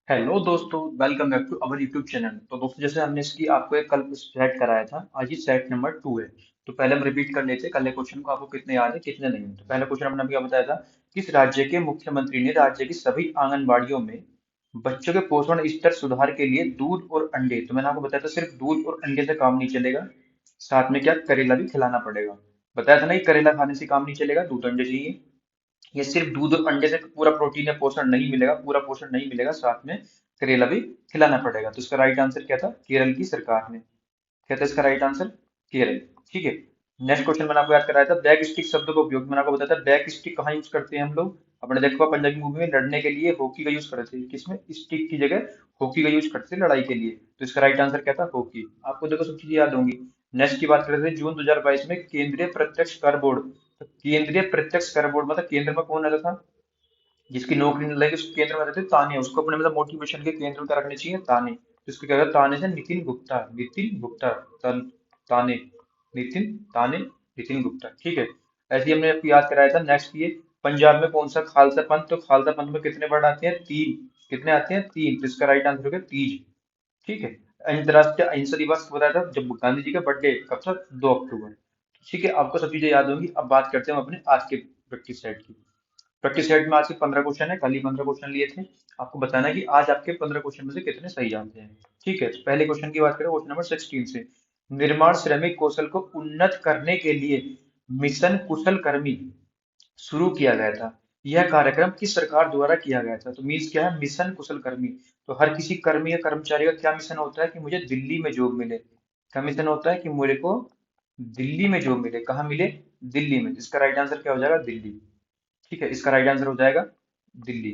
Hello दोस्तों, welcome back to our YouTube channel. तो दोस्तों, जैसे हमने इसकी आपको एक कल सेट कराया था, आज ये सेट नंबर 2 है। तो पहले हम रिपीट कर लेते हैं कल के क्वेश्चन को, आपको कितने याद है कितने नहीं। तो पहला क्वेश्चन हमने क्या बताया था, किस राज्य के मुख्यमंत्री ने राज्य की सभी आंगनबाड़ियों में बच्चों के पोषण स्तर सुधार के लिए दूध और अंडे, तो मैंने आपको बताया था सिर्फ दूध और अंडे से काम नहीं चलेगा, साथ में क्या करेला भी खिलाना पड़ेगा। बताया था ना कि करेला खाने से काम नहीं चलेगा, दूध अंडे चाहिए। ये सिर्फ दूध और अंडे से पूरा प्रोटीन या पोषण नहीं मिलेगा, पूरा पोषण नहीं मिलेगा, साथ में करेला भी खिलाना पड़ेगा। तो इसका राइट आंसर क्या था, केरल की सरकार ने। क्या था इसका राइट आंसर, केरल। ठीक है। नेक्स्ट क्वेश्चन मैंने आपको याद कराया था, बैक स्टिक शब्द का उपयोग मैंने आपको बताया था। बैक स्टिक कहाँ यूज करते हैं हम लोग, अपने देखो पंजाबी मूवी में लड़ने के लिए हॉकी का यूज करते थे, किसमें स्टिक की जगह हॉकी का यूज करते थे लड़ाई के लिए। तो इसका राइट आंसर क्या था, हॉकी। आपको देखो सब चीजें याद होंगी। नेक्स्ट की बात करते हैं, जून 2022 में केंद्रीय प्रत्यक्ष कर बोर्ड। तो केंद्रीय प्रत्यक्ष कर बोर्ड मतलब केंद्र में कौन रहता था, जिसकी नौकरी नहीं लगी उसके केंद्र में रहते ताने, उसको अपने मतलब मोटिवेशन के केंद्र में क्या रखने चाहिए, ताने। तो इसको क्या कहते हैं, ताने से नितिन गुप्ता, नितिन गुप्ता। ताने, नितिन ताने, नितिन गुप्ता। ठीक है। ऐसे ही हमने आपको याद कराया था। नेक्स्ट ये, पंजाब में कौन सा खालसा पंथ, तो खालसा पंथ में कितने वर्ड आते हैं, तीन। कितने आते हैं, तीन। तो इसका राइट आंसर हो गया तीज। ठीक है। अंतरराष्ट्रीय अहिंसा दिवस बताया था जब गांधी जी का बर्थडे कब था, 2 अक्टूबर। ठीक है, आपको सब चीजें याद होंगी। अब बात करते हैं हम अपने आज के प्रैक्टिस सेट की। प्रैक्टिस सेट में आज के 15 क्वेश्चन है, कल ही 15 क्वेश्चन लिए थे। आपको बताना है कि आज आपके 15 क्वेश्चन में से कितने सही आते हैं। ठीक है, तो पहले क्वेश्चन की बात करें, क्वेश्चन नंबर 16 से। निर्माण श्रमिक कौशल को उन्नत करने के लिए मिशन कुशल कर्मी शुरू किया गया था। यह कार्यक्रम किस सरकार द्वारा किया गया था, तो मीन्स क्या है, मिशन कुशल कर्मी। तो हर किसी कर्मी या कर्मचारी का क्या मिशन होता है कि मुझे दिल्ली में जॉब मिले। क्या मिशन होता है कि मेरे को दिल्ली में जॉब मिले, कहाँ मिले, दिल्ली में। इसका राइट आंसर क्या हो जाएगा, दिल्ली। ठीक है, इसका राइट आंसर हो जाएगा दिल्ली।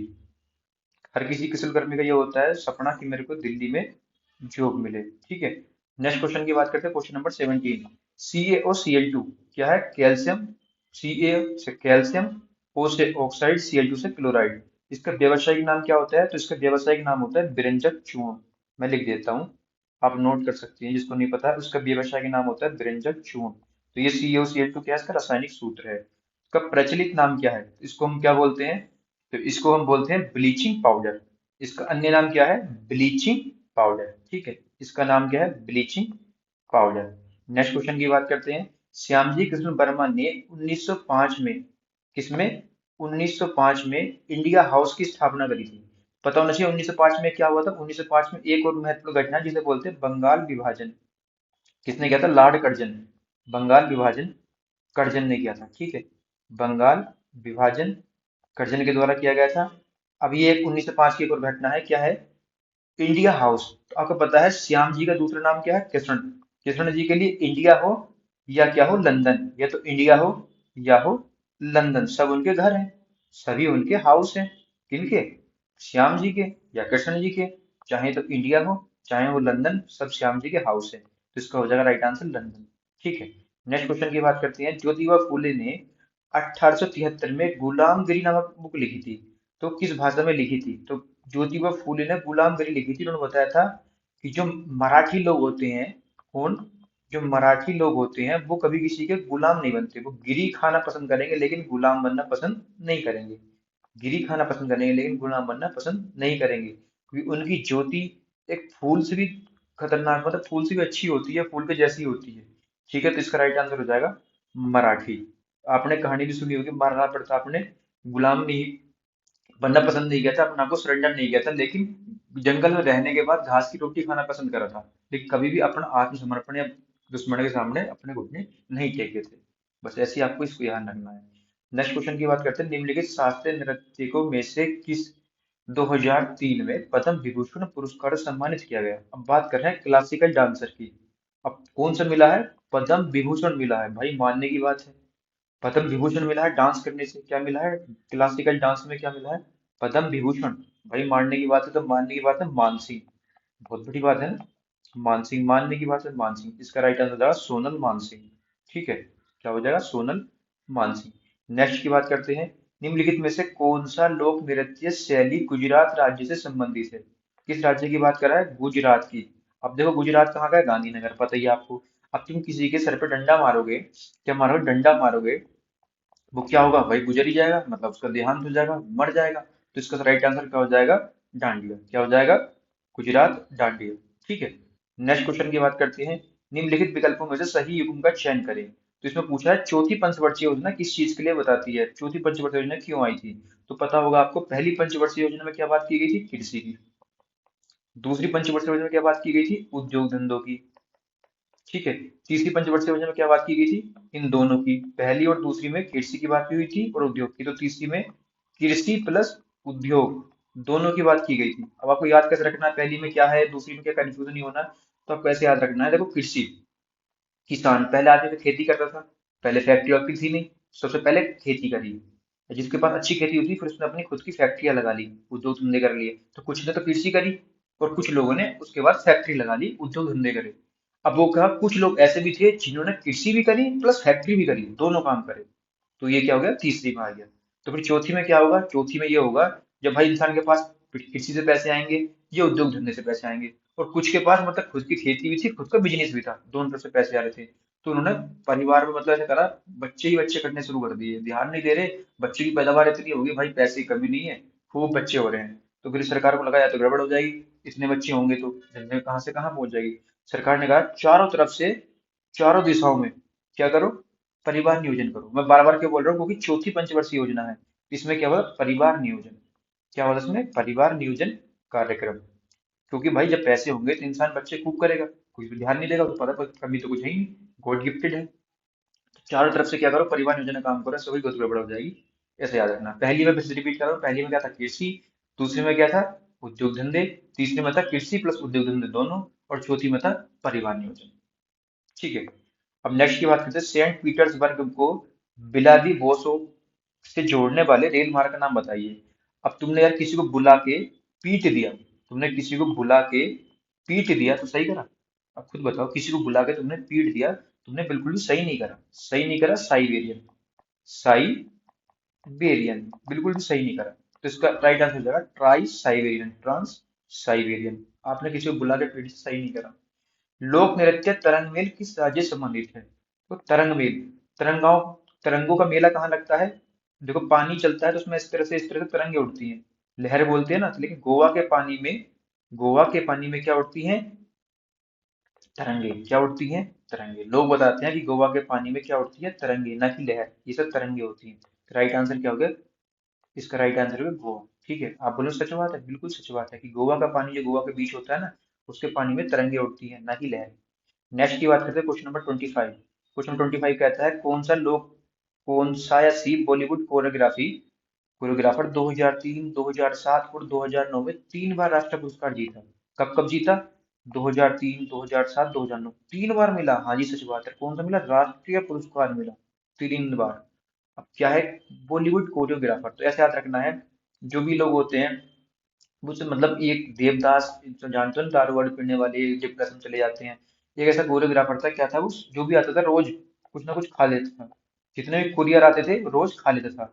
हर किसी कुशलकर्मी का ये होता है सपना कि मेरे को दिल्ली में जॉब मिले। ठीक है। नेक्स्ट क्वेश्चन की बात करते हैं, क्वेश्चन नंबर 17। CaO Cl2 क्या है, कैल्शियम। Ca से कैल्शियम, O से ऑक्साइड, Cl2 से क्लोराइड। इसका व्यवसायिक नाम क्या होता है, तो इसका व्यवसायिक नाम होता है बिरंजक चूर्ण। मैं लिख देता हूँ, आप नोट कर सकते हैं, जिसको नहीं पता है उसका व्यवसायिक नाम होता है बिरंजक चूर्ण। तो ये CaO Cl2 क्या है, इसका रासायनिक सूत्र है। इसका प्रचलित नाम क्या है, इसको हम क्या बोलते हैं, तो इसको हम बोलते हैं ब्लीचिंग पाउडर। इसका अन्य नाम क्या है, ब्लीचिंग पाउडर। ठीक है, इसका नाम क्या है, ब्लीचिंग पाउडर। नेक्स्ट क्वेश्चन की बात करते हैं, श्यामजी कृष्ण वर्मा ने 1905 में, किसमें, 1905 में इंडिया हाउस की स्थापना करी थी। पता होना चाहिए 1905 में क्या हुआ था। 1905 में एक और महत्वपूर्ण घटना जिसे बोलते हैं बंगाल विभाजन। किसने किया था, लॉर्ड कर्जन। बंगाल विभाजन कर्जन ने किया था। ठीक है, बंगाल विभाजन कर्जन के द्वारा किया गया था। अब ये एक 1905 की एक और घटना है, क्या है, इंडिया हाउस। तो आपको पता है श्याम जी का दूसरा नाम क्या है, कृष्ण। कृष्ण जी के लिए इंडिया हो या क्या हो, लंदन, या तो इंडिया हो या हो लंदन, सब उनके घर हैं, सभी उनके हाउस हैं। किनके, श्याम जी के या कृष्ण जी के। चाहे तो इंडिया हो चाहे वो लंदन, सब श्याम जी के हाउस है। तो इसका हो जाएगा राइट आंसर लंदन। ठीक है। नेक्स्ट क्वेश्चन की बात करते हैं, ज्योतिबा फूले ने 1873 में गुलामगिरी नामक बुक लिखी थी, तो किस भाषा में लिखी थी। तो ज्योतिबा फूले ने गुलामगिरी लिखी थी, उन्होंने बताया था कि जो मराठी लोग होते हैं, कौन, जो मराठी लोग होते हैं वो कभी किसी के गुलाम नहीं बनते, वो गिरी खाना पसंद करेंगे लेकिन गुलाम बनना पसंद नहीं करेंगे। गिरी खाना पसंद करेंगे लेकिन गुलाम बनना पसंद नहीं करेंगे, क्योंकि उनकी ज्योति एक फूल से भी खतरनाक, मतलब फूल से भी अच्छी होती है, फूल के जैसी होती है। ठीक है, तो इसका राइट आंसर हो जाएगा मराठी। आपने कहानी भी सुनी होगी, महाराणा प्रताप ने गुलाम नहीं बनना पसंद नहीं किया था, अपने आप को सरेंडर नहीं किया था, लेकिन जंगल में रहने के बाद घास की रोटी खाना पसंद करा था, लेकिन कभी भी अपना आत्मसमर्पण या दुश्मन के सामने अपने घुटने नहीं टेके थे। बस ऐसे ही आपको इसको ध्यान रखना है। नेक्स्ट क्वेश्चन की बात करते हैं, निम्नलिखित शास्त्रीय नृत्यकों में से किस 2003 में पद्म विभूषण पुरस्कार से सम्मानित किया गया। अब बात कर रहे हैं क्लासिकल डांसर की। अब कौन सा मिला है, पद्म विभूषण मिला है, भाई मानने की बात है। पद्म विभूषण मिला है डांस करने से, क्या मिला है, क्लासिकल डांस में क्या मिला है, पद्म विभूषण। भाई मानने की बात है, तो मानने की बात है मानसिंह। बहुत बड़ी बात है ना, मानसिंह, मानने की बात है मानसिंह। इसका राइट आंसर हो जाएगा सोनल मानसिंह। ठीक है, क्या हो जाएगा, सोनल मानसिंह। नेक्स्ट की बात करते हैं, निम्नलिखित में से कौन सा लोक नृत्य शैली गुजरात राज्य से संबंधित है। किस राज्य की बात कर रहा है, गुजरात की। अब देखो गुजरात कहाँ का है, गांधीनगर, पता ही है आपको। अब तुम किसी के सर पे डंडा मारोगे, क्या मारोगे, डंडा मारोगे, वो क्या होगा भाई, गुजर ही जाएगा, मतलब उसका देहांत हो जाएगा, मर जाएगा। तो इसका राइट आंसर क्या हो जाएगा, डांडिया। क्या हो जाएगा? गुजरात डांडिया। ठीक है। नेक्स्ट क्वेश्चन की बात करते हैं। निम्नलिखित विकल्पों में से सही युग्म का चयन करें। तो इसमें पूछा है चौथी पंचवर्षीय योजना किस चीज के लिए बताती है, चौथी पंचवर्षीय योजना क्यों आई थी। तो पता होगा आपको, पहली पंचवर्षीय योजना में क्या बात की गई थी? कृषि की। दूसरी पंचवर्षीय योजना में क्या बात की गई थी? उद्योग धंधों की। ठीक है। तीसरी पंचवर्षीय योजना में क्या बात की गई थी? इन दोनों की। पहली और दूसरी में कृषि की बात की हुई थी और उद्योग की, तो तीसरी में कृषि प्लस उद्योग दोनों की बात की गई थी। अब आपको याद कैसे रखना है पहली में क्या है दूसरी में क्या, कंफ्यूजन नहीं होना। तो आपको ऐसे याद रखना है, देखो कृषि, किसान पहले आदमी तो खेती करता था, पहले फैक्ट्री वैक्ट्री थी नहीं, सबसे पहले खेती करी। जिसके पास अच्छी खेती होती फिर उसने अपनी खुद की फैक्ट्रियां लगा ली, उद्योग धंधे कर लिए। तो कुछ ने तो कृषि करी और कुछ लोगों ने उसके बाद फैक्ट्री लगा ली, उद्योग धंधे करे। अब वो कहा कुछ लोग ऐसे भी थे जिन्होंने कृषि भी करी प्लस फैक्ट्री भी करी, दोनों काम करे। तो ये क्या हो गया? तीसरी में आ गया। तो फिर चौथी में क्या होगा? चौथी में ये होगा, जब भाई इंसान के पास कृषि से पैसे आएंगे, ये उद्योग धंधे से पैसे आएंगे, और कुछ के पास मतलब खुद की खेती भी थी, खुद का बिजनेस भी था, दोनों तरफ से पैसे आ रहे थे। तो उन्होंने परिवार में मतलब ऐसा करा, बच्चे ही बच्चे करने शुरू कर दिए, ध्यान नहीं दे रहे, बच्चे की पैदावार इतनी होगी भाई, पैसे की कमी नहीं है, खूब बच्चे हो रहे हैं। तो फिर सरकार को लगा या तो गड़बड़ हो जाएगी, इतने बच्चे होंगे तो जनसंख्या कहाँ से कहाँ पहुंच जाएगी। सरकार ने कहा चारों तरफ से, चारों दिशाओं में क्या करो? परिवार नियोजन करो। मैं बार बार क्यों बोल रहा हूँ? क्योंकि चौथी पंचवर्षीय योजना है, इसमें क्या हुआ? परिवार नियोजन। क्या हुआ इसमें? परिवार नियोजन कार्यक्रम। क्योंकि भाई जब पैसे होंगे तो इंसान बच्चे खूब करेगा, कुछ भी ध्यान नहीं देगा, तो पता कमी तो कुछ है ही नहीं, गॉड गिफ्टेड है। तो चारों तरफ से क्या करो? परिवार नियोजन का काम करो, सभी को गड़बड़ हो जाएगी। ऐसे याद रखना। पहली में फिर से रिपीट करो, पहली में क्या था? कृषि। दूसरी में क्या था? उद्योग धंधे। तीसरे में था कृषि प्लस उद्योग धंधे दोनों। और चौथी में था परिवार नियोजन। ठीक है। अब नेक्स्ट की बात करते हैं। सेंट पीटर्सबर्ग को व्लादिवोस्तोक से जोड़ने वाले रेल मार्ग का नाम बताइए। अब तुमने यार किसी को बुला के पीट दिया, तुमने किसी को बुला के पीट दिया तो सही करा? अब खुद बताओ, किसी को बुला के तुमने पीट दिया, तुमने बिल्कुल भी सही नहीं करा। सही नहीं करा, साइबेरियन। साइबेरियन बिल्कुल भी सही नहीं करा। तो इसका राइट आंसर हो जाएगा ट्राई साइबेरियन, ट्रांस साइबेरियन। आपने किसी को बुला के पीट सही नहीं करा। लोक नृत्य तरंगमेल किस राज्य से संबंधित है? तो तरंगमेल, तरंगाओं, तरंगों का मेला कहाँ लगता है? देखो पानी चलता है तो उसमें इस तरह से तरंगे उठती हैं, लहर बोलते हैं ना। तो लेकिन गोवा के पानी में, गोवा के पानी में क्या उठती हैं? तरंगे। क्या उठती हैं? तरंगे। लोग बताते हैं कि गोवा के पानी में क्या उठती है? तरंगे, ना कि लहर। ये सब तरंगे होती हैं। राइट आंसर क्या हो गया? इसका राइट आंसर है गोवा। ठीक है। आप बोलो सच बात है? बिल्कुल सच बात है कि गोवा का पानी जो गोवा के बीच होता है ना, उसके पानी में तरंगे उठती हैं, ना कि लहर। नेक्स्ट की बात करते हैं, क्वेश्चन नंबर 25। क्वेश्चन 25 कहता है कौन सा या सी बॉलीवुड कोरियोग्राफी कोरियोग्राफर 2003, 2007 और 2009 में 3 बार राष्ट्रीय पुरस्कार जीता। कब कब जीता? 2003, 2007, 2009, 3 बार मिला। हाँ जी सच बात है। कौन सा मिला? राष्ट्रीय पुरस्कार मिला 3 बार। अब क्या है? बॉलीवुड कोरियोग्राफर। तो ऐसे याद रखना है, जो भी लोग होते हैं मुझसे मतलब एक देवदास, जो जानते हो ना, दारू वारू पीने वाले, डिप्रेशन चले जाते हैं। एक ऐसा कोरियोग्राफर था, क्या था वो? जो भी आता था रोज कुछ ना कुछ खा लेता था, जितने भी कुरियर आते थे रोज खा लेता था।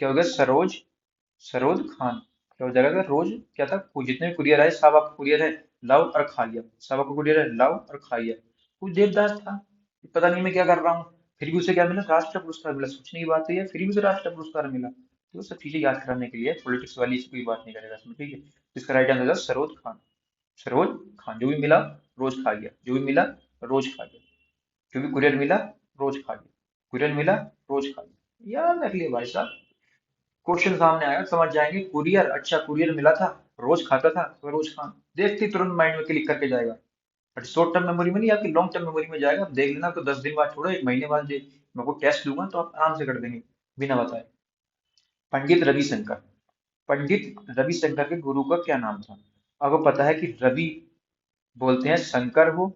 क्या हो गया? सरोज, सरोज खान। क्या हो जाएगा? रोज क्या था? जितने भी कुरियर आए, साहब आपका कुरियर है, लाओ और खा लिया, साहब आपका कुरियर है, लाओ और खा लिया। वो देवदास था, पता नहीं मैं क्या कर रहा हूँ। फिर भी उसे क्या मिला? राष्ट्रीय पुरस्कार मिला। सोचने की बात है, फिर भी उसे राष्ट्रीय पुरस्कार मिला। तो सब चीजें याद कराने के लिए, पॉलिटिक्स वाली कोई बात नहीं करेगा इसमें। ठीक है। इसका राइट आंसर था सरोज खान। सरोज खान। जो भी मिला रोज खा गया, जो भी मिला रोज खा गया, जो भी कुरियर मिला रोज खा गया, कुरियर मिला रोज खा गया। याद रख लिया भाई साहब। क्वेश्चन सामने आया समझ जाएंगे। कुरियर, अच्छा कुरियर मिला था, रोज खाता था, सरोज खान। देखते ही तुरंत माइंड में क्लिक करके जाएगा। बट शॉर्ट टर्म मेमोरी में नहीं, आपकी लॉन्ग टर्म मेमोरी में जाएगा। आप देख लेना, आपको 10 दिन बाद छोड़ो, 1 महीने बाद दे मैं आपको टेस्ट दूंगा तो आप आराम से कर देंगे बिना बताए। पंडित रविशंकर, पंडित रविशंकर के गुरु का क्या नाम था? आपको पता है कि रवि बोलते हैं शंकर हो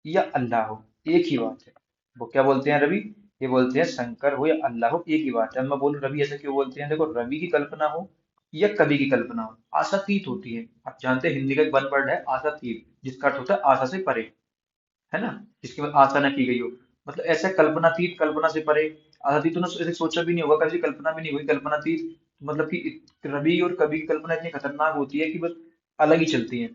या अल्लाह हो, एक ही बात है। वो क्या बोलते हैं? रवि, ये बोलते हैं शंकर हो या अल्लाह हो, एक ही बात है। अब मैं बोलूं रवि, ऐसे क्यों बोलते हैं? देखो, रवि की कल्पना हो या कवि की कल्पना हो, आशातीत होती है। आप जानते हैं हिंदी का एक वन वर्ड है आशातीत, जिसका अर्थ होता है आशा से परे, है ना, जिसके बाद आशा न की गई हो। मतलब ऐसे कल्पनातीत, कल्पना से परे। आशातीत तूने ऐसे सोचा भी नहीं होगा, कभी कल्पना भी नहीं हुई कल्पनातीत। मतलब कि रवि और कवि की कल्पना इतनी खतरनाक होती है कि बस अलग ही चलती है।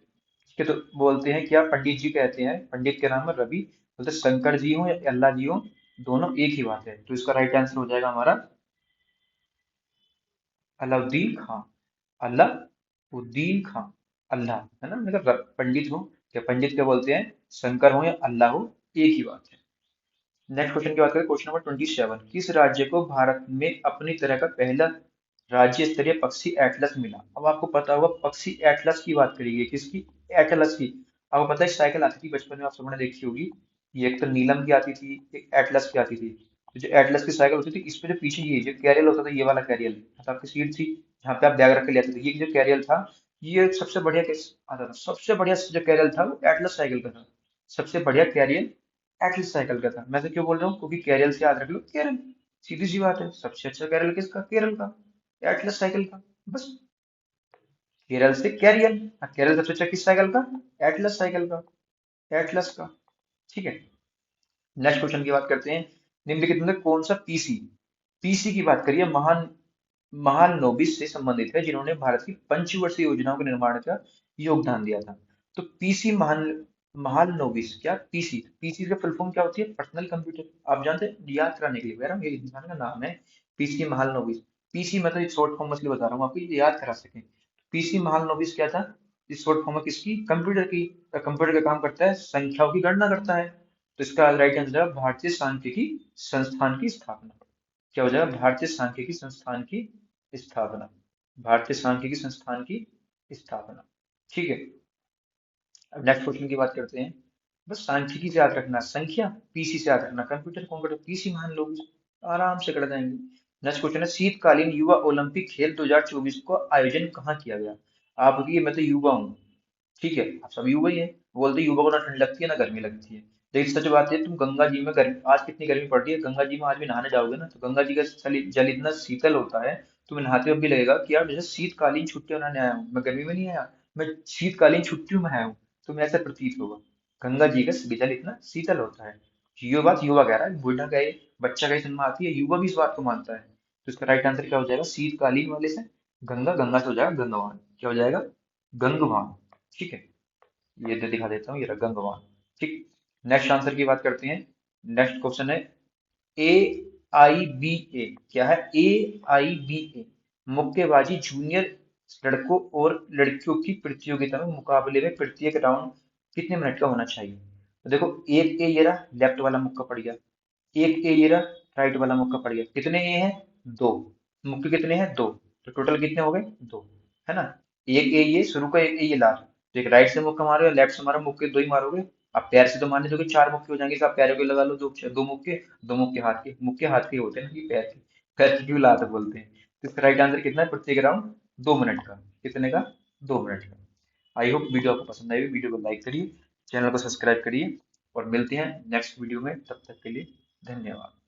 के तो बोलते हैं क्या, पंडित जी कहते हैं, पंडित के नाम है रवि, बोलते शंकर जी हो या अल्लाह जी हो, दोनों एक ही बात है। तो इसका राइट आंसर हो जाएगा हमारा अलाउद्दीन खां। अलाउद्दीन उद्दीन खां। अल्लाह है ना, मतलब पंडित हो, क्या पंडित क्या बोलते हैं, शंकर हो या अल्लाह हो, एक ही बात है। नेक्स्ट क्वेश्चन की बात करें, क्वेश्चन नंबर 27, किस राज्य को भारत में अपनी तरह का पहला राज्य स्तरीय पक्षी एटलस मिला। अब आपको पता होगा पक्षी एटलस की बात करिए, किसकी, एटलस की। आपको पता है साइकिल आती थी बचपन में, आप सबने देखी होगी, ये एक तो नीलम की आती थी, एक एटलस की आती थी। तो जो एटलस की साइकिल होती थी, इस पे जो पीछे ये जो कैरियल होता था, ये वाला कैरियल, मतलब आपकी सीट थी जहाँ पे आप बैग रख के ले आते थे, ये जो कैरियल था, ये सबसे बढ़िया आता था, सबसे बढ़िया जो कैरियल था वो एटलस साइकिल का था। सबसे बढ़िया कैरियल एटलस साइकिल का था। मैं तो क्यों बोल रहा हूँ, क्योंकि कैरियल से याद रख लो, केरल, सीधी सी बात है, सबसे अच्छा कैरियल किसका, केरल का, एटलस साइकिल का, बस। केरल से कैरियल, केरल सबसे अच्छा किस साइकिल का, एटलस साइकिल का, एटलस का। ठीक है, नेक्स्ट क्वेश्चन की बात करते हैं, निम्नलिखित में कौन सा पीसी, पीसी की बात करिए, महान महालनोबिस से संबंधित है जिन्होंने भारत की पंचवर्षीय योजनाओं के निर्माण का योगदान दिया था। तो पीसी महालनोबिस, क्या पीसी, पीसी का फुल फॉर्म क्या होती है, पर्सनल कंप्यूटर, आप जानते हैं, याद कराने के लिए कह रहा हूँ, ये इंसान का नाम है, पीसी महालनोबिस। पीसी मतलब एक शॉर्ट फॉर्म मछली बता रहा हूँ आपको, ये याद करा सके। पीसी महालनोबिस क्या था, इस शॉर्ट फॉर्म है किसकी, कंप्यूटर की। कंप्यूटर का काम करता है, संख्याओं की गणना करता है। तो इसका राइट आंसर है भारतीय सांख्यिकी संस्थान की स्थापना। क्या हो जाएगा, भारतीय सांख्यिकी संस्थान की स्थापना, भारतीय सांख्यिकी संस्थान की स्थापना। ठीक है, अब नेक्स्ट क्वेश्चन की बात करते हैं। बस सांख्यिकी से याद रखना, संख्या, पीसी से याद रखना, कंप्यूटर कौन करे, पीसी मान लो, आराम से कर जाएंगे। नेक्स्ट क्वेश्चन है, शीतकालीन युवा ओलंपिक खेल 2024 को आयोजन कहाँ किया गया। आप होगी, मैं तो युवा हूँ, ठीक है, आप सब युवा ही है, बोलते युवा को ना ठंड लगती है ना गर्मी लगती है। लेकिन सच बात है, तुम गंगा जी में गर्मी, आज कितनी गर्मी पड़ रही है, गंगा जी में आज भी नहाने जाओगे ना, तो गंगा जी का जल इतना शीतल होता है, तुम्हें नहाते हुए भी लगेगा कि यार जैसे शीतकालीन छुट्टियां मनाने आया हूँ, मैं गर्मी में नहीं आया, मैं शीतकालीन छुट्टियों में आया हूँ। तुम्हें ऐसा प्रतीत होगा, गंगा जी का जल इतना शीतल होता है। ये बात युवा कह रहा है, बूढ़ा गए, बच्चा गए जन्म आती है, युवा भी इस बात को मानता है। तो इसका राइट आंसर क्या हो जाएगा, शीतकालीन वाले से गंगा, गंगा से हो जाएगा गंगवान, क्या हो जाएगा, गंगवान। ठीक है, ये दे दिखा देता हूँ, ये रहा गंगवान। ठीक, नेक्स्ट आंसर की बात करते हैं। नेक्स्ट क्वेश्चन है, ए आई बी ए, क्या है, ए आई बी ए, मुक्केबाजी जूनियर लड़कों और लड़कियों की प्रतियोगिता में मुकाबले में प्रत्येक राउंड कितने मिनट का होना चाहिए। तो देखो, एक ए ये रहा, लेफ्ट वाला मुक्का पड़ गया, एक ए ये रहा, राइट वाला मुक्का पड़ गया, कितने ए हैं, दो, मुक्के कितने हैं, दो, तो टोटल कितने हो गए, दो, है ना। एक ए ये शुरू का, एक ए ये लास्ट, तो एक राइट से मुक्का मारो या लेफ्ट से मारो, मुक्के दो ही मारोगे। आप पैर से तो मारने दोगे, चार मुक्के हो जाएंगे, तो आप पैरों के लगा लो, दो दो मुक्के, दो मुक्के हाथ के, मुक्के हाथ के होते हैं ना, कि पैर के, पैर की क्यों लात बोलते हैं। तो इसका राइट आंसर कितना है, प्रत्येक राउंड 2 मिनट का, कितने का, 2 मिनट का। आई होप वीडियो आपको पसंद आई, वीडियो को लाइक करिए, चैनल को सब्सक्राइब करिए, और मिलते हैं नेक्स्ट वीडियो में, तब तक के लिए धन्यवाद।